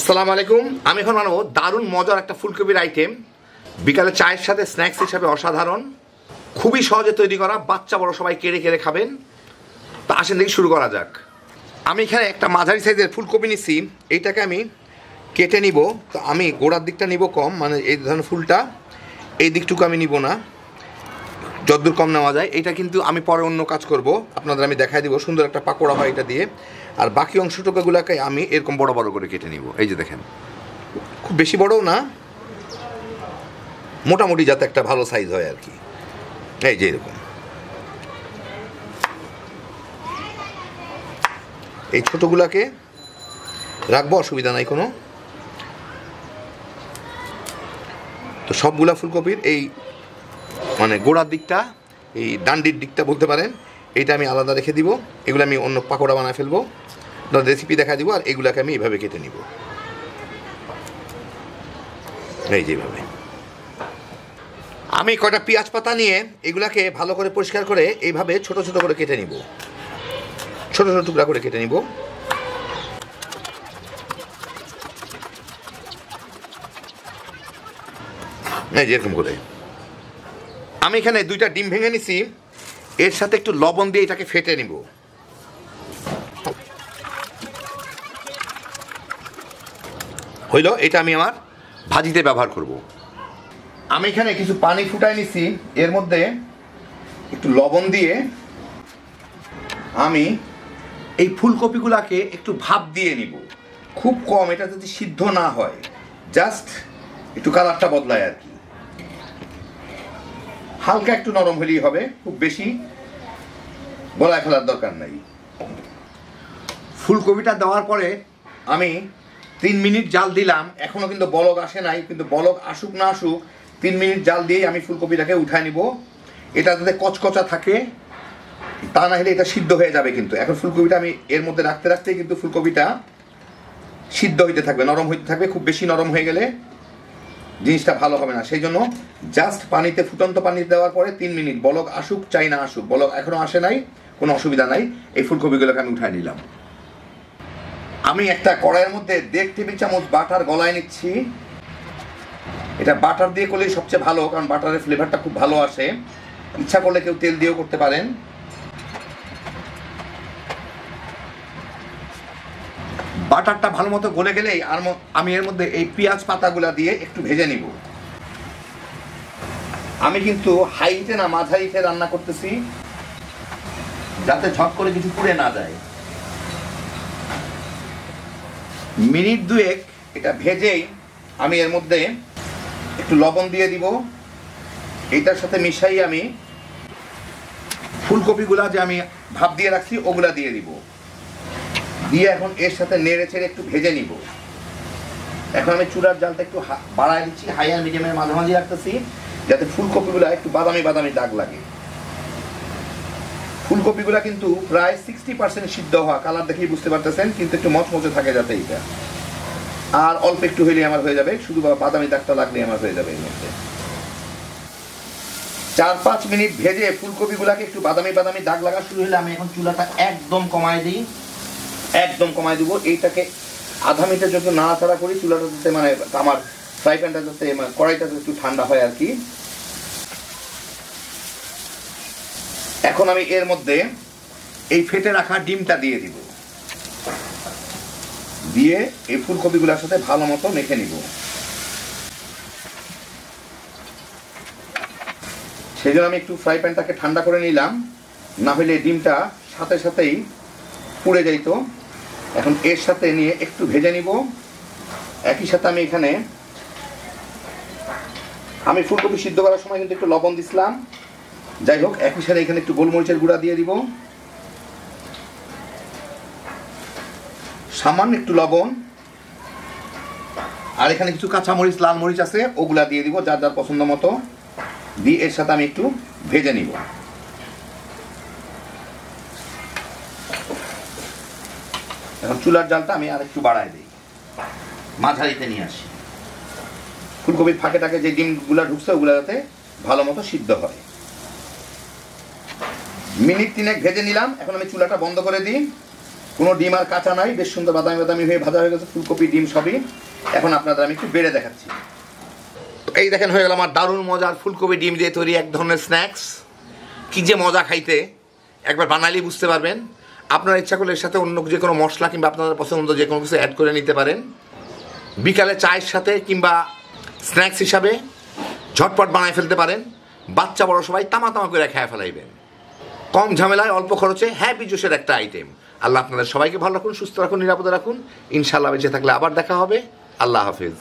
আসসালামু আলাইকুম। আমি এখন বানাবো দারুণ মজার একটা ফুলকপির আইটেম। বিকালে চায়ের সাথে স্ন্যাক্স হিসাবে অসাধারণ, খুবই সহজে তৈরি করা, বাচ্চা বড় সবাই কেড়ে কেড়ে খাবেন। তা আসেন দেখি শুরু করা যাক। আমি এখানে একটা মাঝারি সাইজের ফুলকপি নিচ্ছি, এইটাকে আমি কেটে নিব। তো আমি গোড়ার দিকটা নিব কম, মানে এই ধরনের ফুলটা এই দিকটুকু আমি নিব না, যতদূর কম নেওয়া যায়। এটা কিন্তু আমি পরে অন্য কাজ করব, আপনাদের আমি দেখাই দিব। সুন্দর একটা পাকোড়া হয় এটা দিয়ে। আর বাকি অংশটুকুগুলোকে আমি এরকম বড় বড় করে কেটে নিব। এই যে দেখেন, খুব বেশি বড়ও না, মোটামুটি যাতে একটা ভালো সাইজ হয় আর কি। এই যে এরকম। এই ছোটোগুলাকে রাখবো, অসুবিধা নাই কোনো। তো সবগুলা ফুলকপির এই মানে গোড়ার দিকটা, এই ডান্ডির দিকটা বলতে পারেন, এইটা আমি আলাদা রেখে দিব। এগুলো আমি অন্য পাকোড়া বানায় ফেলবো, রেসিপি দেখা দিব। আর এগুলাকে আমি এইভাবে কেটে নিব, এই যেভাবে। আমি কয়টা পেঁয়াজ পাতা নিয়ে এগুলাকে ভালো করে পরিষ্কার করে এইভাবে ছোট ছোট করে কেটে নিব, ছোট ছোট টুকরা করে কেটে নিব। এই যেরকম করে। আমি এখানে 2টা ডিম ভেঙে নিছি, এর সাথে একটু লবণ দিয়ে এটাকে ফেটে নিব। হইল, এটা আমি আমার ভাজিতে ব্যবহার করব। আমি এখানে কিছু পানি ফুটাই নিছি, এর মধ্যে একটু লবণ দিয়ে আমি এই ফুলকপিগুলাকে একটু ভাপ দিয়ে নিব, খুব কম। এটা যদি সিদ্ধ না হয়, জাস্ট একটু কালারটা বদলায় আর কি। হালকা একটু নরম হলেই হবে, খুব বেশি গলায় ফেলার দরকার নাই। ফুলকপিটা দেওয়ার পরে আমি 3 মিনিট জাল দিলাম। এখনো কিন্তু বলক আসে নাই, কিন্তু বলক আসুক না আসুক 3 মিনিট জাল দিয়েই আমি ফুলকপিটাকে উঠায় নিব। এটা যাতে কচকচা থাকে, তা না হলে এটা সিদ্ধ হয়ে যাবে। কিন্তু এখন ফুলকপিটা আমি এর মধ্যে রাখতে রাখতে কিন্তু ফুলকপিটা সিদ্ধ হইতে থাকবে, নরম হইতে থাকবে। খুব বেশি নরম হয়ে গেলে জিনিসটা ভালো হবে না। সেই জন্য জাস্ট পানিতে, ফুটন্ত পানি দেওয়ার পরে 3 মিনিট, বলক আসুক চাই না আসুক, বলক এখনো আসে নাই, কোনো অসুবিধা নাই। এই ফুলকপিগুলোকে আমি উঠায় নিলাম। আমি একটা কড়াইয়ের মধ্যে 1.5 টেবিল চামচ বাটার গলায় নিচ্ছি। এটা বাটার দিয়ে করলেই সবচেয়ে ভালো, কারণ বাটারের ফ্লেভারটা খুব ভালো আসে। ইচ্ছা করলে কেউ তেল দিয়েও করতে পারেন। বাটারটা ভালো মতো গলে গেলেই আর আমি এর মধ্যে এই পেঁয়াজ পাতাগুলা দিয়ে একটু ভেজে নিব। আমি কিন্তু হাই হিটে না, মাঝারি হিটে রান্না করতেছি, যাতে ঝট করে কিছু পুড়ে না যায়। মিনিট 2 এটা ভেজেই আমি এর মধ্যে একটু লবণ দিয়ে দিব। এইটার সাথে মিশাই আমি ফুলকপিগুলা যে আমি ভাপ দিয়ে রাখছি ওগুলা দিয়ে দিব। দিয়ে এখন এর সাথে নেড়ে ছেড়ে একটু ভেজে নিব। এখন আমি চুলার জালটা একটু বাড়ায় দিচ্ছি, হাই আর মিডিয়ামের মাঝামাঝি রাখতেছি, যাতে ফুলকপিগুলা একটু বাদামি বাদামি দাগ লাগে। ফুলকপিগুলা কিন্তু প্রায় 60% সিদ্ধ হওয়া, কালার দেখেই বুঝতে পারতেছেন, কিন্তু একটু মচমচে থাকে যাতে এইটা। আর অল্প একটু হইলে আমার হয়ে যাবে, শুধু বাদামি দাগটা লাগলে আমার হয়ে যাবে। এর মধ্যে 4-5 মিনিট ভেজে ফুলকপিগুলাকে একটু বাদামি বাদামি দাগ লাগা শুরু হলে আমি এখন চুলাটা একদম কমায় দিই, একদম কমায় দিব। এইটাকে আধা মিনিটের জন্য নাড়াচাড়া করি, চুলাটা যাতে মানে আমার ফ্রাই প্যানটা যাতে কড়াইটা একটু ঠান্ডা হয় আর কি। এখন আমি এর মধ্যে এই ফেটে রাখা ডিমটা দিয়ে দিব, দিয়ে এই ফুলকপিগুলোর সাথে ভালো মতো মেখে নিব। সেই জন্য আমি একটু ফ্রাই প্যানটাকে ঠান্ডা করে নিলাম, না হলে ডিমটা সাথে সাথেই পুড়ে যাইত। এখন এর সাথে নিয়ে একটু ভেজে নিব। একই সাথে আমি এখানে ফুলকপি সিদ্ধ করার সময় কিন্তু একটু লবণ দিছিলাম, যাই হোক। একই সাথে এখানে একটু গোলমরিচের গুঁড়া দিয়ে দিব, সামান্য একটু লবণ, আর এখানে কিছু কাঁচামরিচ, লাল মরিচ আছে, ওগুলা দিয়ে দিব যার যার পছন্দ মতো। দিয়ে এর সাথে আমি একটু ভেজে নিব। এখন চুলার জালটা আমি আর একটু বাড়ায় দিই, মাঝারিতে নিয়ে আসি। ফুলকপির ফাঁকে যে ডিমগুলা ঢুকছে ওগুলা যাতে ভালো মতো সিদ্ধ হয়। মিনিট 3 ভেজে নিলাম। এখন আমি চুলাটা বন্ধ করে দিই। কোনো ডিম আর কাঁচা নাই, বেশ সুন্দর বাদামি বাদামি হয়ে ভাজা হয়ে গেছে ফুলকপি ডিম সবই। এখন আপনাদের আমি একটু বেড়ে দেখাচ্ছি। এই দেখেন হয়ে গেল আমার দারুণ মজার ফুলকপি ডিম দিয়ে তৈরি এক ধরনের স্ন্যাক্স। কী যে মজা খাইতে, একবার বানালেই বুঝতে পারবেন। আপনারা ইচ্ছা করলে এর সাথে অন্য যে কোনো মশলা কিংবা আপনাদের পছন্দ যে কোনো কিছু অ্যাড করে নিতে পারেন। বিকালে চায়ের সাথে কিংবা স্ন্যাক্স হিসাবে ঝটপট বানায় ফেলতে পারেন। বাচ্চা বড় সবাই তামা তামা করে খেয়ে ফেলাইবেন। কম ঝামেলায় অল্প খরচে হ্যাপি জুসের একটা আইটেম। আল্লাহ আপনাদের সবাইকে ভালো রাখুন, সুস্থ রাখুন, নিরাপদে রাখুন। ইনশাআল্লাহ বেঁচে থাকলে আবার দেখা হবে। আল্লাহ হাফিজ।